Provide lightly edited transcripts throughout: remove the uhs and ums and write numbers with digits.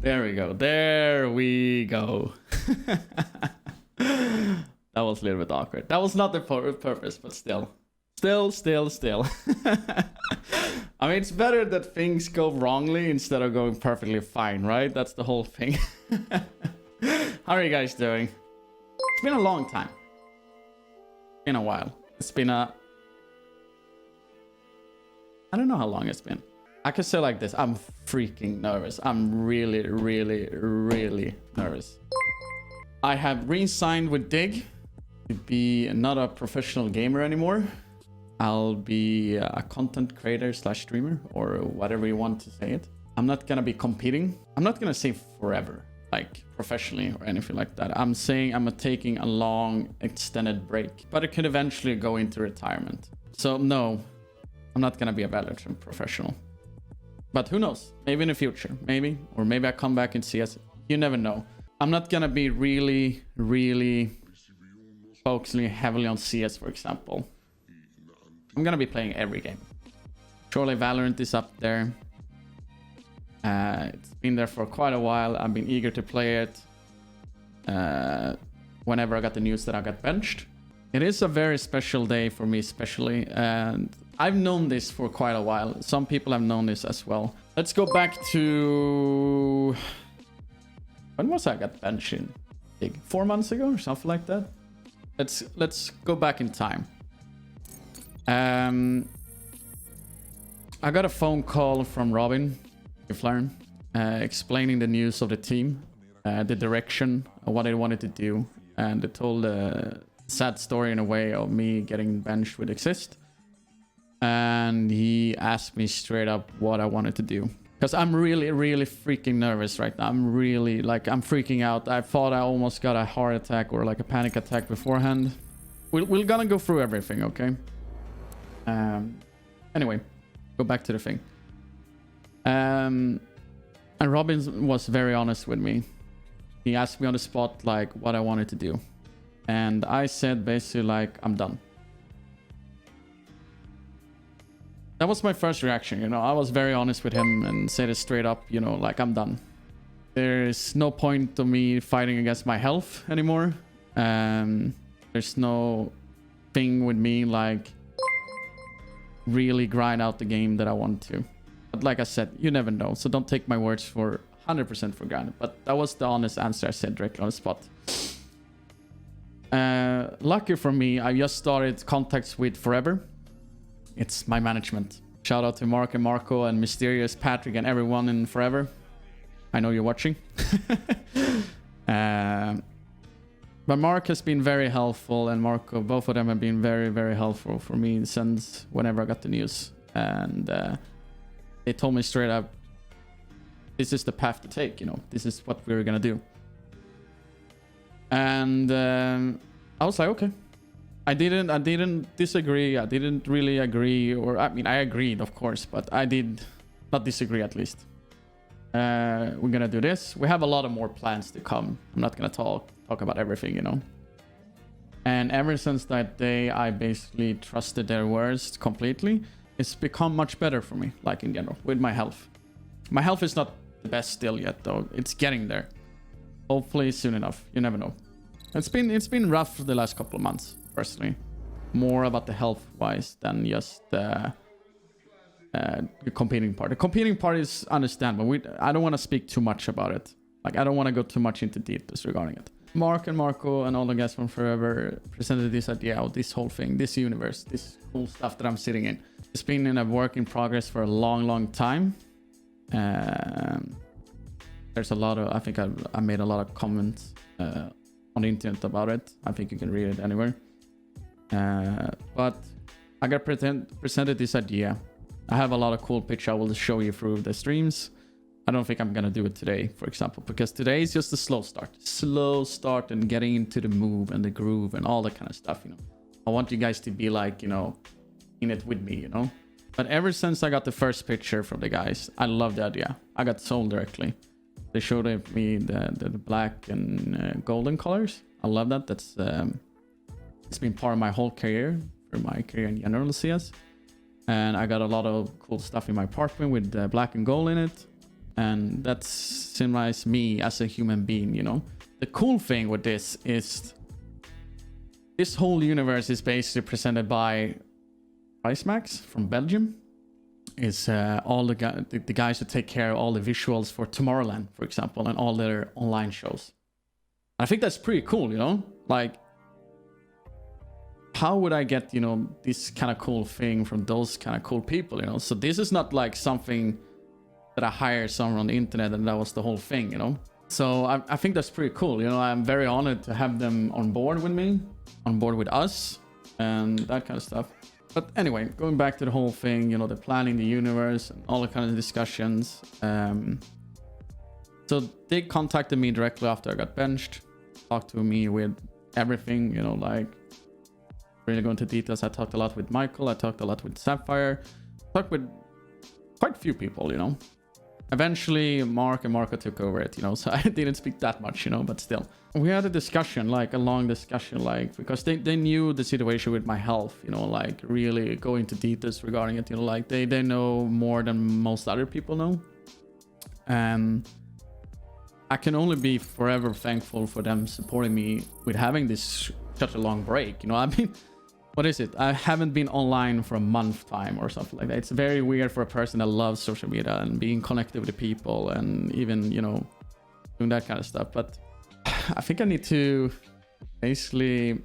There we go. There we go. That was a little bit awkward. That was not the purpose, but still. Still. I mean, it's better that things go wrongly instead of going perfectly fine, right? That's the whole thing. How are you guys doing? It's been a long time. Been a while. It's been a... I don't know how long it's been. I could say like this. I'm freaking nervous. I'm really nervous. I have re-signed with Dig to be not a professional gamer anymore. I'll be a content creator / streamer, or whatever you want to say it. I'm not gonna be competing. I'm not gonna say forever, like professionally or anything like that. I'm saying I'm taking a long extended break, but it could eventually go into retirement. So no, I'm not gonna be a Valorant professional. But who knows? Maybe in the future, maybe. Or maybe I come back and CS. You never know. I'm not gonna be really focusing heavily on CS, for example. I'm gonna be playing every game. Surely Valorant is up there. It's been there for quite a while. I've been eager to play it. Whenever I got the news that I got benched. It is a very special day for me, especially. And I've known this for quite a while. Some people have known this as well. Let's go back to... When was I got benched in? 4 months ago or something like that? Let's go back in time. I got a phone call from Robin, explaining the news of the team, the direction of what they wanted to do, and they told a sad story in a way of me getting benched with Exist. And he asked me straight up what I wanted to do. Because I'm really freaking nervous right now. I'm really, like, I'm freaking out. I thought I almost got a heart attack or like a panic attack beforehand. We're gonna go through everything, okay? Anyway, go back to the thing. And Robin was very honest with me. He asked me on the spot, like, what I wanted to do. And I said basically, like, I'm done. That was my first reaction, you know. I was very honest with him and said it straight up, you know, like, I'm done. There's no point of me fighting against my health anymore. There's no thing with me, like, really grind out the game that I want to. But like I said, you never know. So don't take my words for 100% for granted. But that was the honest answer I said directly on the spot. Lucky for me, I just started contacts with Forever. It's my management. Shout out to Mark and Marco and Mysterious, Patrick, and everyone in Forever. I know you're watching. But Mark has been very helpful, and Marco, both of them have been very helpful for me since whenever I got the news. And they told me straight up, this is the path to take, you know. This is what we're gonna do. And I was like, okay. I didn't disagree. I didn't really agree, or I mean, I agreed, of course, but I did not disagree at least. We're gonna do this. We have a lot of more plans to come. I'm not gonna talk about everything, you know. And ever since that day, I basically trusted their words completely. It's become much better for me, like in general, with my health. My health is not the best still yet, though. It's getting there. Hopefully soon enough. You never know. It's been rough for the last couple of months, personally. More about the health-wise than just the competing part. The competing part is understandable. I don't want to speak too much about it. Like, I don't want to go too much into details regarding it. Mark and Marco and all the guys from Forever presented this idea of this whole thing, this universe, this cool stuff that I'm sitting in. It's been in a work in progress for a long time. There's a lot of, I think I made a lot of comments on the internet about it. I think you can read it anywhere. But I got presented this idea. I have a lot of cool pictures I will show you through the streams. I don't think I'm gonna do it today, for example, because today is just a slow start and getting into the move and the groove and all that kind of stuff, you know. I want you guys to be like, you know, in it with me, you know. But ever since I got the first picture from the guys, I love the idea. I got sold directly. They showed me the black and golden colors. I love that. That's it's been part of my whole career, for my career in general CS. And I got a lot of cool stuff in my apartment with black and gold in it. And that symbolizes me as a human being, you know. The cool thing with this is this whole universe is basically presented by Max from Belgium. Is all the guys who take care of all the visuals for Tomorrowland, for example, and all their online shows. I think that's pretty cool, you know? Like, how would I get, you know, this kind of cool thing from those kind of cool people, you know? So this is not like something that I hired someone on the internet and that was the whole thing, you know? So I think that's pretty cool, you know? I'm very honored to have them on board with me, on board with us, and that kind of stuff. But anyway, going back to the whole thing, you know, the planning the universe and all the kind of discussions. So they contacted me directly after I got benched, talked to me with everything, you know, like really go into details. I talked a lot with Michael. I talked a lot with Sapphire. Talked with quite a few people, you know. Eventually, Mark and Marco took over it, you know, so I didn't speak that much, you know, but still. We had a discussion, like a long discussion, like, because they knew the situation with my health, you know, like really go into details regarding it, you know, like they know more than most other people know. And I can only be forever thankful for them supporting me with having this such a long break, you know. I mean, what is it? I haven't been online for a month time or something like that. It's very weird for a person that loves social media and being connected with the people and even, you know, doing that kind of stuff. But I think I need to basically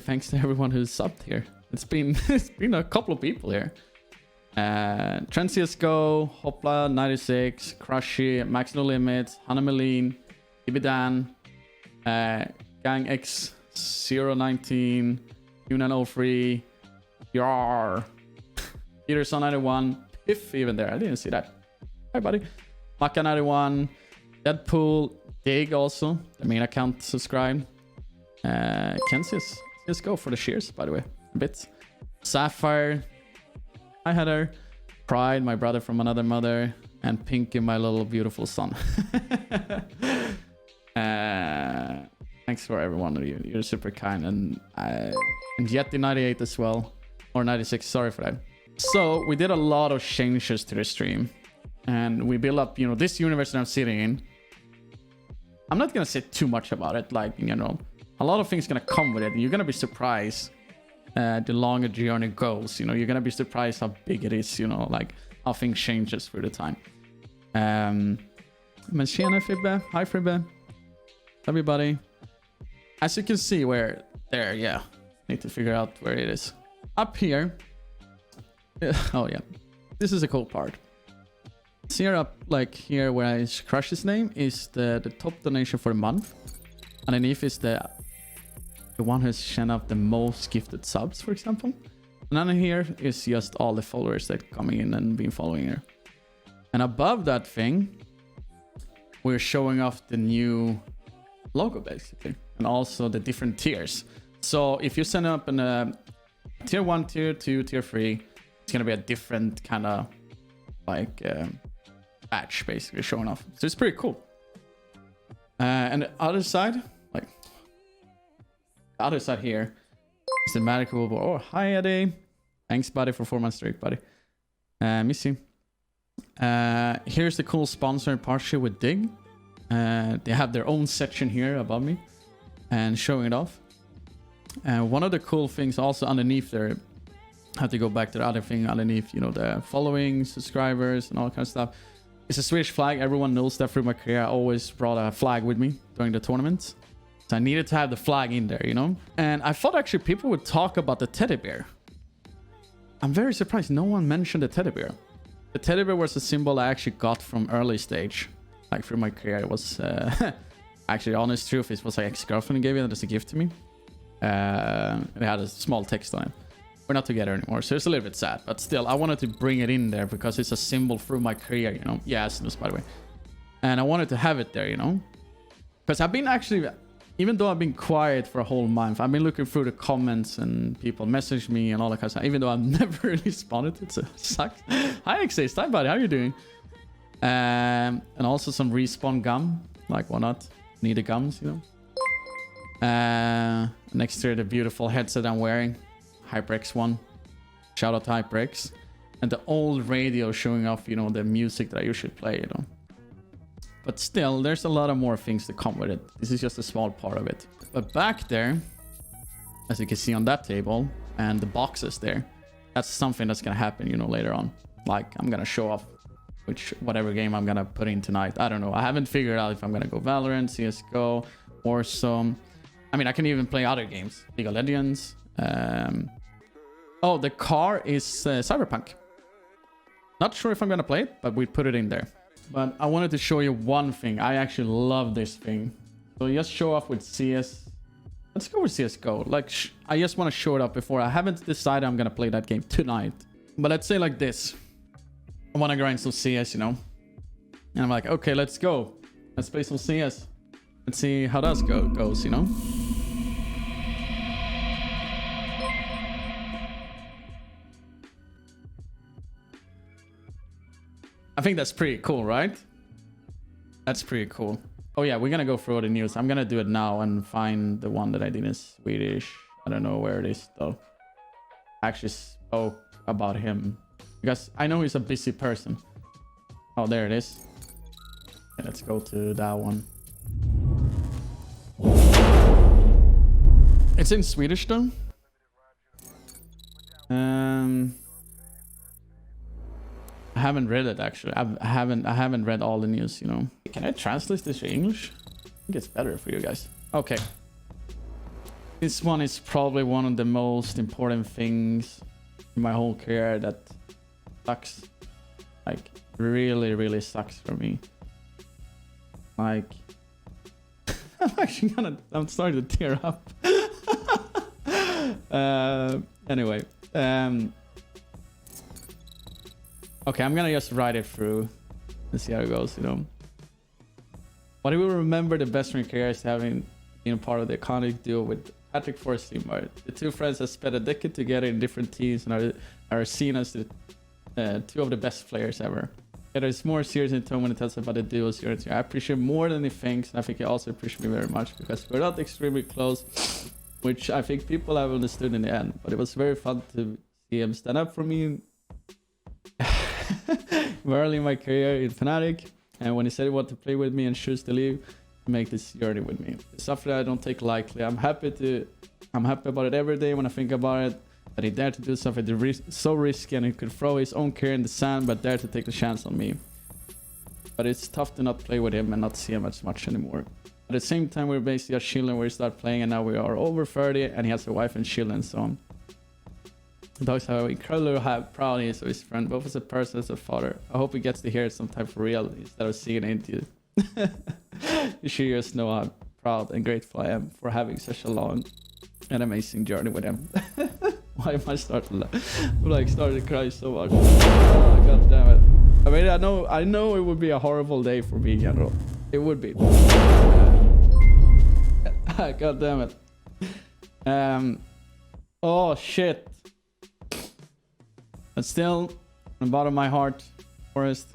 thanks to everyone who's subbed here. It's been a couple of people here. Trent CSGO, Hopla 96, Crushy, Max No Limits, Hannah Meline, Ibidan, Gang X 019, Yunan03, Yar, Peterson 91, Piff even there. I didn't see that. Hi, buddy. Maka 91, Deadpool, Dig also, the main account subscribed. Kensius, let's go for the shears, by the way, a bit. Sapphire, hi Heather. Pride, my brother from another mother, and Pinky, my little beautiful son. Thanks for everyone of you. You're super kind, and Yeti 98 as well, or 96. Sorry for that. So we did a lot of changes to the stream, and we built up, you know, this universe that I'm sitting in. I'm not gonna say too much about it, like, you know, a lot of things gonna come with it. You're gonna be surprised the longer the journey goes. You know, you're gonna be surprised how big it is. You know, like how things changes through the time. Men tjena Fribbe, hi Fribbe, love you buddy. As you can see, where there, yeah, need to figure out where it is. Up here. Oh yeah, this is a cool part. See here up, like here where I crush his name is the top donation for the month. Underneath is the one who's sent out the most gifted subs, for example. And under here is just all the followers that coming in and been following her. And above that thing, we're showing off the new logo basically, and also the different tiers. So if you send up in tier 1, tier 2, tier 3, it's gonna be a different kind of like badge basically showing off. So it's pretty cool. And the other side, like the other side here is the medical. Oh, hi Eddie. Thanks buddy for 4 months straight, buddy. Miss you. Here's the cool sponsor partnership with Dig. They have their own section here above me and showing it off. One of the cool things also underneath there, I have to go back to the other thing underneath, you know, the following, subscribers and all kind of stuff. It's a Swedish flag. Everyone knows that through my career. I always brought a flag with me during the tournaments. So I needed to have the flag in there, you know? And I thought actually people would talk about the teddy bear. I'm very surprised no one mentioned the teddy bear. The teddy bear was a symbol I actually got from early stage. Like through my career, it was actually, honest truth, it was like ex-girlfriend gave it as a gift to me. It had a small text on it. We're not together anymore, so it's a little bit sad. But still, I wanted to bring it in there because it's a symbol through my career, you know? Yeah, Snus, by the way. And I wanted to have it there, you know? Because I've been actually, even though I've been quiet for a whole month, I've been looking through the comments and people message me and all that kind of stuff, even though I've never really responded. It sucks. Hi, XA. Hi, buddy. How you doing? And also some respawn gum. Like, why not? Need the gums, you know? Next to the beautiful headset I'm wearing. HyperX1. Shout out to HyperX. and the old radio showing off, you know, the music that I usually play, you know. But still, there's a lot of more things to come with it. This is just a small part of it. But back there, as you can see on that table, and the boxes there, that's something that's gonna happen, you know, later on. Like, I'm gonna show off whatever game I'm gonna put in tonight. I don't know. I haven't figured out if I'm gonna go Valorant, CSGO, or some. I mean, I can even play other games. League of Legends. Oh, the car is Cyberpunk. Not sure if I'm gonna play it, but we put it in there. But I wanted to show you one thing. I actually love this thing. So just show off with CS. Let's go with CSGO. Like, I just want to show it up before. I haven't decided I'm going to play that game tonight. But let's say like this. I want to grind some CS, you know. And I'm like, okay, let's go. Let's play some CS. Let's see how that goes, you know. I think that's pretty cool, right? That's pretty cool. Oh yeah, we're gonna go through the news. I'm gonna do it now and find the one that I did in Swedish. I don't know where it is though. I actually spoke about him because I know he's a busy person. Oh, there it is. Okay, let's go to that one. It's in Swedish though. I haven't read it actually. I haven't read all the news, you know. Can I translate this to English? I think it's better for you guys. Okay. This one is probably one of the most important things in my whole career that sucks. Like, really, really sucks for me. Like, I'm starting to tear up. Anyway. Okay, I'm gonna just write it through and see how it goes, you know. What I will remember the best in my career is having been part of the iconic duo with Patrick Forrest. The two friends have spent a decade together in different teams and are seen as the two of the best players ever. It is more serious in tone when it tells about the duo's unity. I appreciate more than he thinks, and I think he also appreciates me very much because we're not extremely close, which I think people have understood in the end. But it was very fun to see him stand up for me early in my career in Fnatic, and when he said he wanted to play with me and choose to leave to make this journey with me. It's something I don't take lightly. I'm happy about it every day when I think about it, that he dared to do something so risky and he could throw his own career in the sand but dared to take the chance on me. But it's tough to not play with him and not see him as much anymore. At the same time, we're basically just chilling where we start playing, and now we are over 30 and he has a wife and children and so on. He talks how incredibly proud he is of his friend, both as a person and as a father. I hope he gets to hear it sometime for real instead of seeing it into it. You should just know how proud and grateful I am for having such a long and amazing journey with him. Why am I starting to laugh? I'm like starting to cry so much. Oh, God damn it. I mean, I know it would be a horrible day for me in general. It would be. God damn it. Oh shit. But still, from the bottom of my heart, Forrest,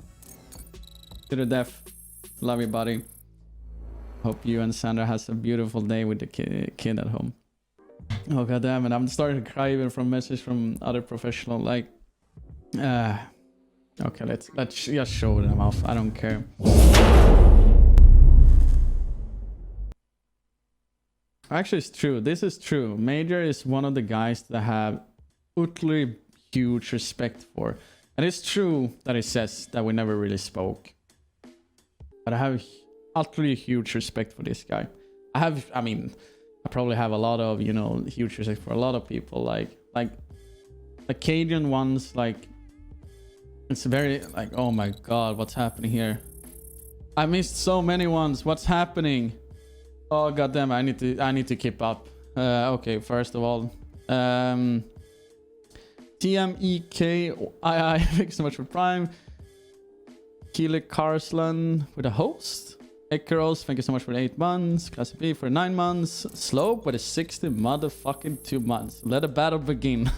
to the death, love you, buddy. Hope you and Sandra has a beautiful day with the kid at home. Oh, God damn it. I'm starting to cry even from messages from other professionals. Like, okay, let's just show them off. I don't care. Actually, it's true. This is true. Major is one of the guys that I have utterly huge respect for. And it's true that he says that we never really spoke. But I have utterly huge respect for this guy. I mean, I probably have a lot of, you know, huge respect for a lot of people. Like the Cajun ones, like, it's very, like, oh my God, what's happening here? I missed so many ones. What's happening? Oh, goddamn, I need to keep up. Okay, first of all, TMEKII, thanks so much for Prime. Keely Carslan with a host. Ekaros, thank you so much for the 8 months. Class B for 9 months. Slope with a 60 motherfucking 2 months. Let the battle begin.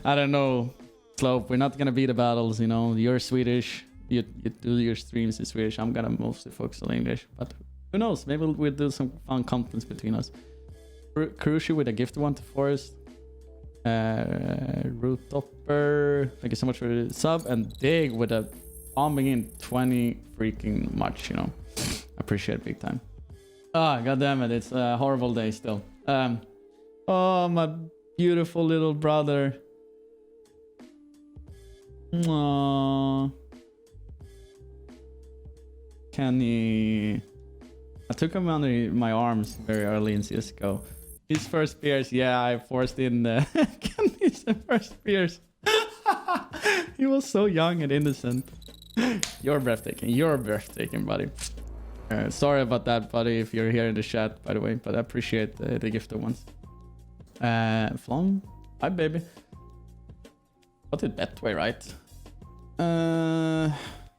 I don't know, Slope. We're not gonna beat the battles, you know. You're Swedish. You do your streams in Swedish. I'm gonna mostly focus on English, but who knows? Maybe we'll do some fun content between us. Crucial with a gift one to Forest. Rooftop Super. Thank you so much for the sub. And Dig with a bombing in 20 freaking much, you know. Appreciate it big time. Ah, god damn it. It's a horrible day still. Oh, my beautiful little brother. Aww. Kenny. I took him under my arms very early in CSGO. His first beers, yeah, I forced in Kenny's first beers. He was so young and innocent. You're breathtaking. You're breathtaking, buddy. Sorry about that, buddy, if you're here in the chat, by the way, but I appreciate the gift of once. Flom? Hi, baby. What did Betway write?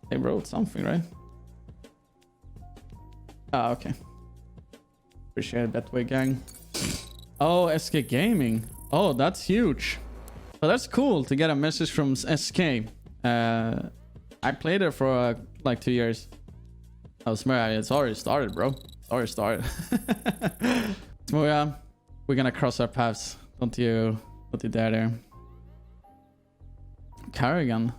They wrote something, right? Ah, okay. Appreciate Betway gang. Oh, SK Gaming. Oh, that's huge. So that's cool to get a message from SK. I played there for like 2 years. Oh, Smurry, it's already started, bro. It's already started. So yeah, we're gonna cross our paths. Don't you dare there. Carrigan.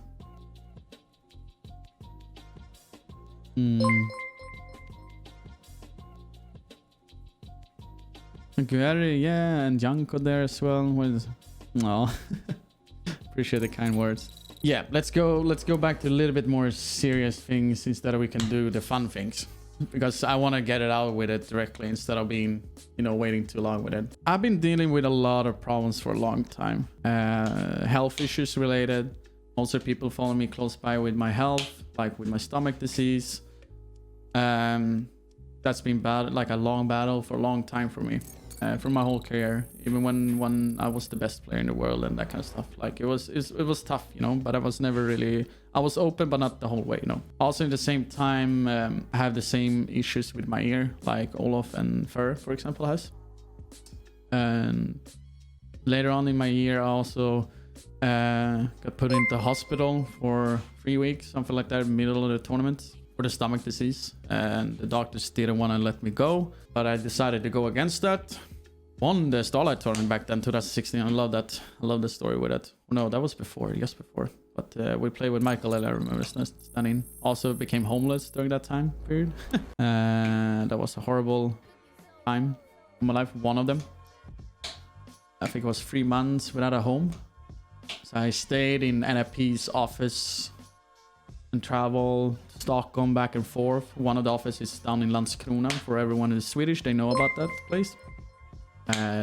Gary, yeah, and Janko there as well. No. Appreciate the kind words. Yeah, let's go back to a little bit more serious things instead of we can do the fun things. Because I want to get it out with it directly instead of being, you know, waiting too long with it. I've been dealing with a lot of problems for a long time. Health issues related. Also people follow me close by with my health, like with my stomach disease. That's been bad, like a long battle for a long time for me. For my whole career, even when I was the best player in the world and that kind of stuff. Like it was tough, you know, but I was never really, I was open, but not the whole way, you know. Also in the same time, I have the same issues with my ear, like Olaf and Fur, for example, has. And later on in my year, I also got put into hospital for 3 weeks, something like that, in the middle of the tournament. For the stomach disease, and the doctors didn't want to let me go, but I decided to go against that. Won the Starlight tournament back then, 2016. I love that. I love the story with it. No, that was before, just before. But we played with Michael L. I remember standing. Also became homeless during that time period. That was a horrible time in my life. One of them. I think it was 3 months without a home. So I stayed in NFP's office and travel to Stockholm back and forth. One of the offices is down in Landskrona. For everyone who's Swedish, they know about that place.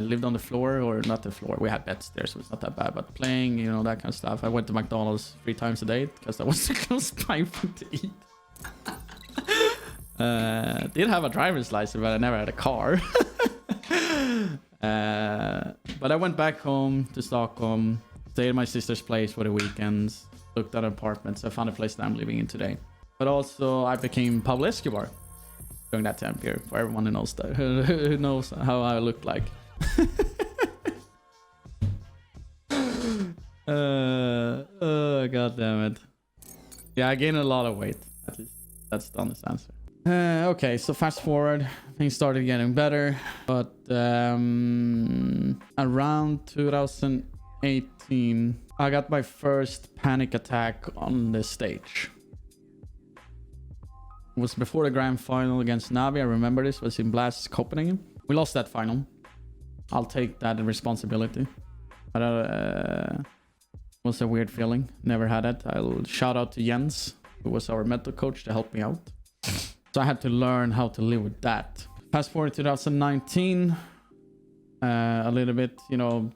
Lived on the floor, or not the floor. We had beds there, so it's not that bad. But playing, you know, that kind of stuff. I went to McDonald's 3 times a day because that was the close by food to eat. Did have a driver's license, but I never had a car. But I went back home to Stockholm, stayed at my sister's place for the weekends. Looked at apartments. I found a place that I'm living in today. But also I became Pablo Escobar during that time period. For everyone who knows that, who knows how I looked like. God damn it. Yeah, I gained a lot of weight. At least that's the honest answer. Okay, so fast forward. Things started getting better. But around 2018, I got my first panic attack on the stage. It was before the grand final against Navi. I remember this was in Blast Copenhagen. We lost that final. I'll take that responsibility. But it was a weird feeling. Never had it. I'll shout out to Jens, who was our mental coach, to help me out. So I had to learn how to live with that. Fast forward to 2019. A little bit, you know,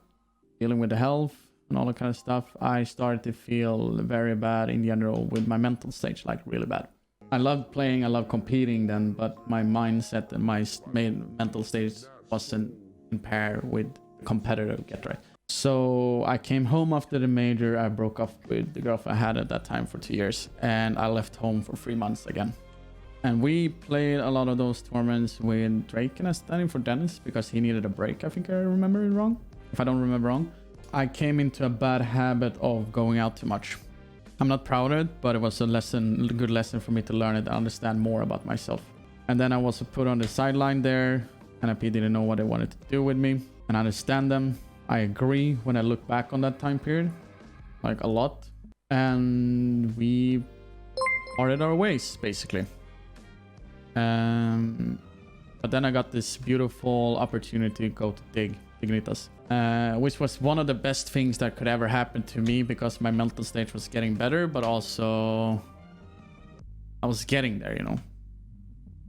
dealing with the health and all that kind of stuff. I started to feel very bad in general with my mental stage, like really bad. I loved playing, I loved competing then, but my mindset and my mental stage wasn't in pair with competitive GeTRiGhT. So I came home after the major. I broke up with the girlfriend I had at that time for 2 years, and I left home for 3 months again. And we played a lot of those tournaments with Drake, and I standing for Dennis because he needed a break. I think I remember it wrong. If I don't remember wrong, I came into a bad habit of going out too much. I'm not proud of it, but it was a good lesson for me to learn it and understand more about myself. And then I was put on the sideline there. NFP didn't know what they wanted to do with me, and I understand them. I agree when I look back on that time period. like a lot. And we parted our ways, basically. But then I got this beautiful opportunity to go to GeTRiGhT, which was one of the best things that could ever happen to me because my mental state was getting better, but also I was getting there, you know.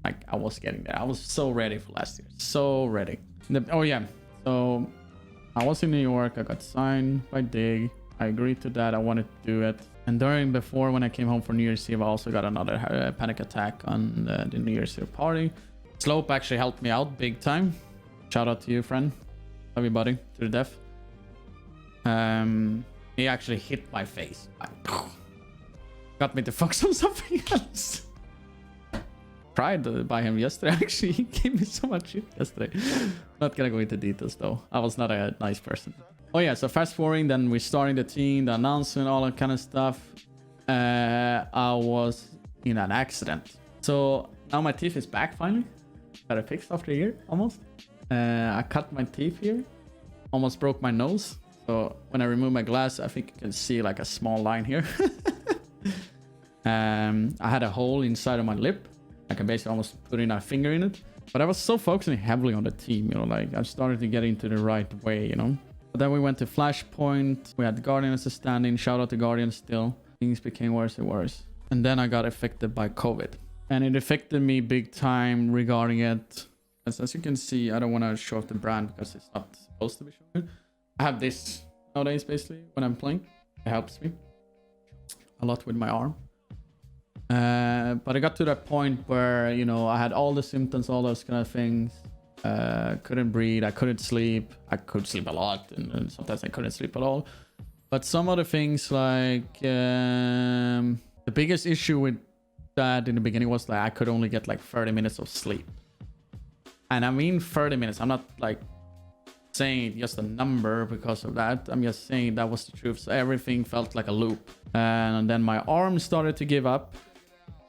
Like, I was getting there. I was so ready for last year. So ready. Oh, yeah. So I was in New York. I got signed by GeTRiGhT. I agreed to that. I wanted to do it. And before when I came home for New Year's Eve, I also got another panic attack on the New Year's Eve party. Slope actually helped me out big time. Shout out to you, friend. Love you, buddy. To the death. He actually hit my face. Like, got me to focus on something else. Tried to buy him yesterday. Actually, he gave me so much shit yesterday. Not gonna go into details though. I was not a nice person. Oh yeah, so fast forwarding, then we're starting the team, the announcement, all that kind of stuff. I was in an accident. So now my teeth is back finally. Got it fixed after a year, almost. I cut my teeth here. Almost broke my nose. So when I remove my glass, I think you can see like a small line here. I had a hole inside of my lip. I can basically almost put in a finger in it. But I was so focusing heavily on the team, you know, like I started to get into the right way, you know. But then we went to Flashpoint. We had the Guardians standing. Shout out to Guardians still. Things became worse and worse. And then I got affected by COVID. And it affected me big time regarding it. As you can see, I don't want to show off the brand because it's not supposed to be shown. I have this nowadays, basically, when I'm playing. It helps me a lot with my arm. But I got to that point where, you know, I had all the symptoms, all those kind of things. Couldn't breathe, I couldn't sleep. I could sleep a lot, and sometimes I couldn't sleep at all. But some other things, like the biggest issue with that in the beginning was like I could only get like 30 minutes of sleep. And I mean 30 minutes. I'm not like saying just a number because of that. I'm just saying that was the truth. So everything felt like a loop. And then my arm started to give up.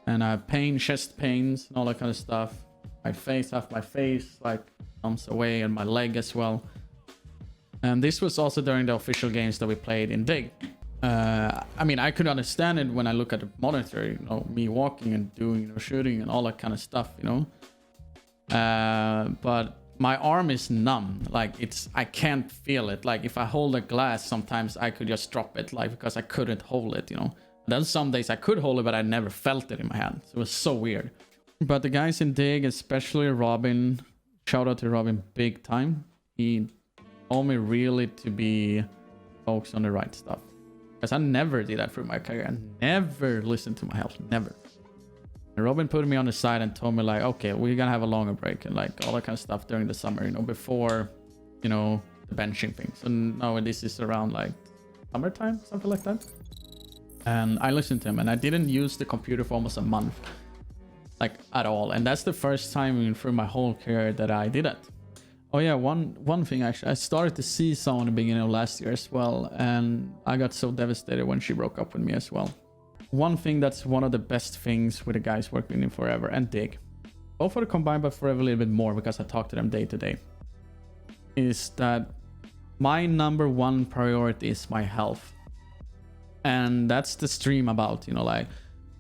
And I have pain, chest pains, and all that kind of stuff. My face, half my face like comes away, and my leg as well. And this was also during the official games that we played in GeTRiGhT. I mean, I could understand it when I look at the monitor, you know, me walking and doing, you know, shooting and all that kind of stuff, you know. But my arm is numb. Like I can't feel it. Like if I hold a glass, sometimes I could just drop it, like because I couldn't hold it, you know. Then some days I could hold it, but I never felt it in my hand. So it was so weird. But the guys in GeTRiGhT, especially Robin, shout out to Robin big time. He told me really to be focused on the right stuff. Because I never did that through my career. I never listened to my health. Never. And Robin put me on the side and told me like, okay, we're going to have a longer break and like all that kind of stuff during the summer, you know, before, you know, the benching thing. So now this is around like summertime, something like that. And I listened to him, and I didn't use the computer for almost a month, like at all. And that's the first time through my whole career that I did it. Oh yeah, one thing actually, I started to see someone in the beginning of last year as well, and I got so devastated when she broke up with me as well. One thing that's one of the best things with the guys working in Forever and GeTRiGhT, both for the combined but Forever a little bit more because I talk to them day to day, is that my number one priority is my health. And that's the stream about, you know, like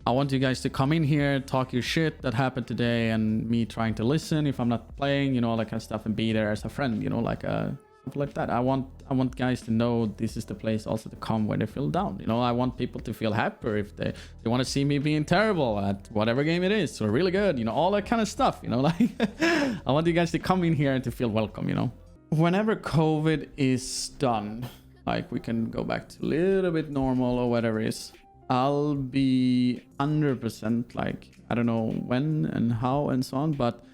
I want you guys to come in here, talk your shit that happened today, and me trying to listen if I'm not playing, you know, all that kind of stuff, and be there as a friend, you know, like something like that. I want guys to know this is the place also to come when they feel down, you know. I want people to feel happier if they want to see me being terrible at whatever game it is, or really good, you know, all that kind of stuff, you know, like I want you guys to come in here and to feel welcome, you know. Whenever COVID is done, like we can go back to a little bit normal or whatever it is, I'll be 100%, like I don't know when and how and so on, but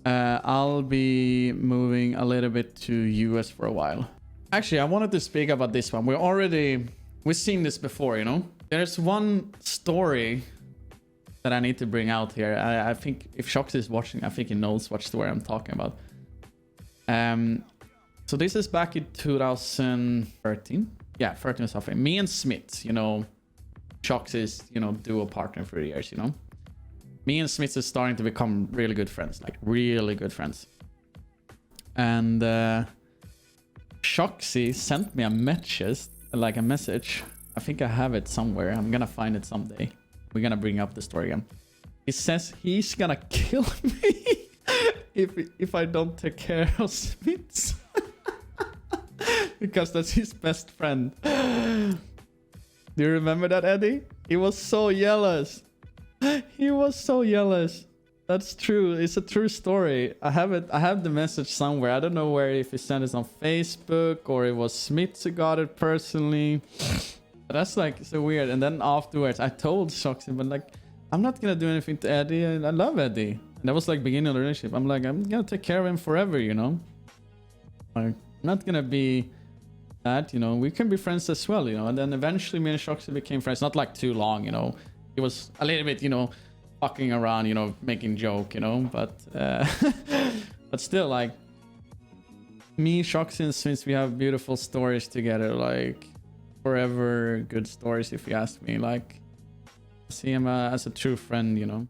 I'll be moving a little bit to US for a while. Actually, I wanted to speak about this one. We've seen this before, you know. There's one story that I need to bring out here. I think if Shox is watching, I think he knows what story I'm talking about. So this is back in 2013. Yeah, 13 or something. Me and Smith, you know, Shox is, you know, duo partner for years, you know. Me and Smith is starting to become really good friends, like really good friends. And Shoxy sent me a message I think I have it somewhere. I'm gonna find it someday. We're gonna bring up the story again. He says he's gonna kill me if I don't take care of Smiths. Because that's his best friend. Do you remember that, Eddie? He was so jealous. He was so jealous. That's true. It's a true story. I have it. I have the message somewhere. I don't know where, if he sent it on Facebook or it was Smiths who got it personally. But that's like so weird. And then afterwards, I told Shoxy, but like, I'm not gonna do anything to Eddie. And I love Eddie. And that was like beginning of the relationship. I'm like, I'm gonna take care of him forever, you know. Like, I'm not gonna be that, you know. We can be friends as well, you know. And then eventually, me and Shoxy became friends. Not like too long, you know. It was a little bit, you know, fucking around, you know, making joke, you know. But but still, like, me, Shoxy, and Smiths, we have beautiful stories together. Like, forever good stories, if you ask me. Like, I see him as a true friend, you know.